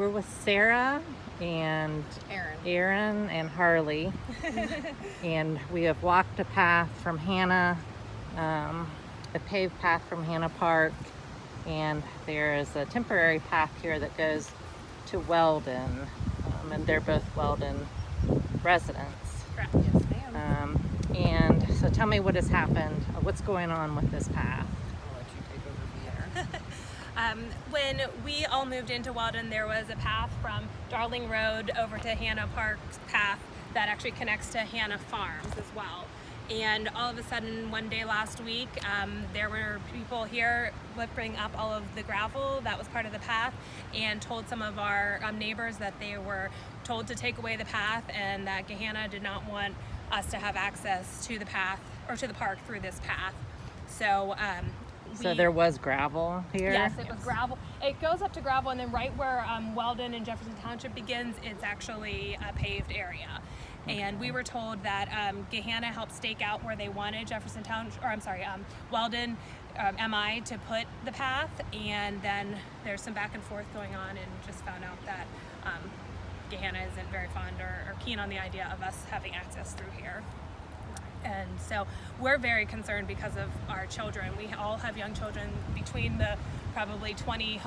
We're with Sara and Erin and Harley, and we have walked a path from Gahanna, a paved path from Gahanna Park, and there is a temporary path here that goes to Weldon, and they're both Weldon residents. Correct. Yes, ma'am. And so tell me what has happened, what's going on with this path. I'll let you take over from there. When we all moved into Weldon, there was a path from Darling Road over to Gahanna Park's path that actually connects to Gahanna Farms as well. And all of a sudden, one day last week, there were people here lifting up all of the gravel that was part of the path and told some of our neighbors that they were told to take away the path and that Gahanna did not want us to have access to the path or to the park through this path. So there was gravel here? Yes, it was gravel. It goes up to gravel, and then right where Weldon and Jefferson Township begins, it's actually a paved area. And we were told that Gahanna helped stake out where they wanted Jefferson Township, Weldon MI to put the path, and then there's some back and forth going on, and just found out that Gahanna isn't very fond or keen on the idea of us having access through here. And so we're very concerned because of our children. We all have young children. Between the probably 20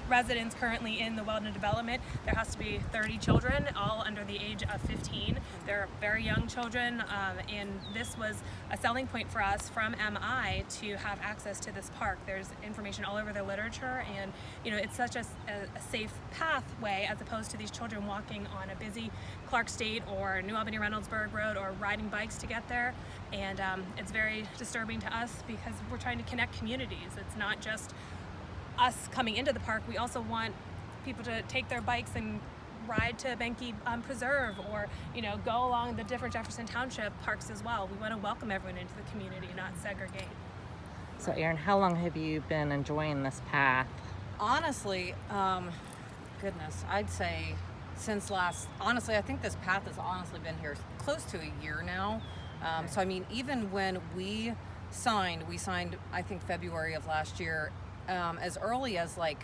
residents currently in the Weldon development, there has to be 30 children, all under the age of 15. They're very young children, and this was a selling point for us from MI to have access to this park. There's information all over the literature, and it's such a safe pathway as opposed to these children walking on a busy Clark State or New Albany Reynoldsburg Road or riding bikes to get there. And it's very disturbing to us because we're trying to connect communities. It's not just us coming into the park. We also want people to take their bikes and ride to Benke Preserve or go along the different Jefferson Township parks as well. We want to welcome everyone into the community, not segregate. So Erin, how long have you been enjoying this path? Honestly, I'd say since honestly, I think this path has honestly been here close to a year now. So I mean, even when we signed, I think February of last year, as early as like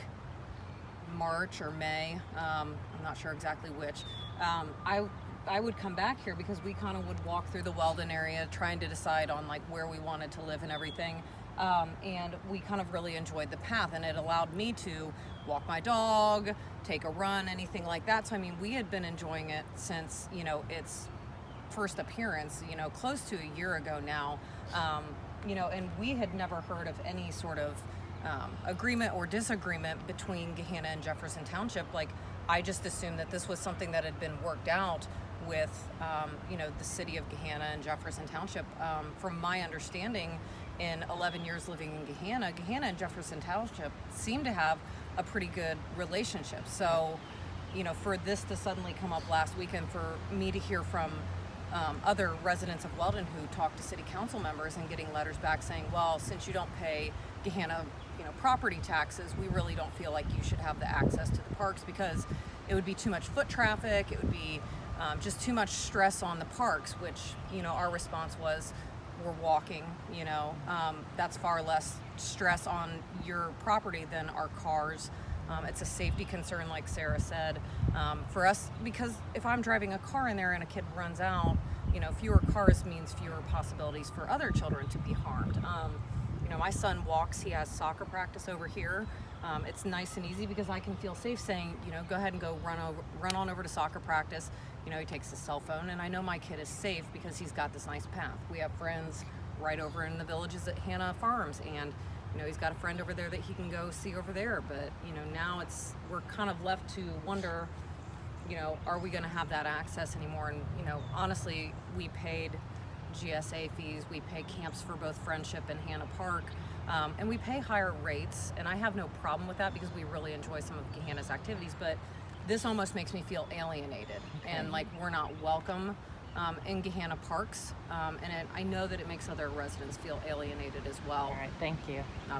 March or May, I'm not sure exactly which, I would come back here because we kind of would walk through the Weldon area trying to decide on like where we wanted to live and everything. And we kind of really enjoyed the path, and it allowed me to walk my dog, take a run, anything like that. So I mean, we had been enjoying it since its first appearance, close to a year ago now. And we had never heard of any sort of agreement or disagreement between Gahanna and Jefferson Township. Like, I just assumed that this was something that had been worked out with the city of Gahanna and Jefferson Township. From my understanding, in 11 years living in Gahanna and Jefferson Township seem to have a pretty good relationship. So for this to suddenly come up last weekend, for me to hear from other residents of Weldon who talked to city council members and getting letters back saying, well, since you don't pay Gahanna property taxes, we really don't feel like you should have the access to the parks because it would be too much foot traffic, it would be just too much stress on the parks, which our response was, we're walking, that's far less stress on your property than our cars. It's a safety concern, like Sara said, for us, because if I'm driving a car in there and a kid runs out, fewer cars means fewer possibilities for other children to be harmed. My son walks, he has soccer practice over here. It's nice and easy because I can feel safe saying, go ahead and go run on over to soccer practice. He takes his cell phone, and I know my kid is safe because he's got this nice path. We have friends right over in the villages at Gahanna Farms, and he's got a friend over there that he can go see over there. But now we're kind of left to wonder, are we going to have that access anymore? And honestly, we paid GSA fees, we pay camps for both Friendship and Gahanna Park, and we pay higher rates, and I have no problem with that because we really enjoy some of Gahanna's activities. But this almost makes me feel alienated, and like we're not welcome in Gahanna parks, and I know that it makes other residents feel alienated as well. All right, thank you.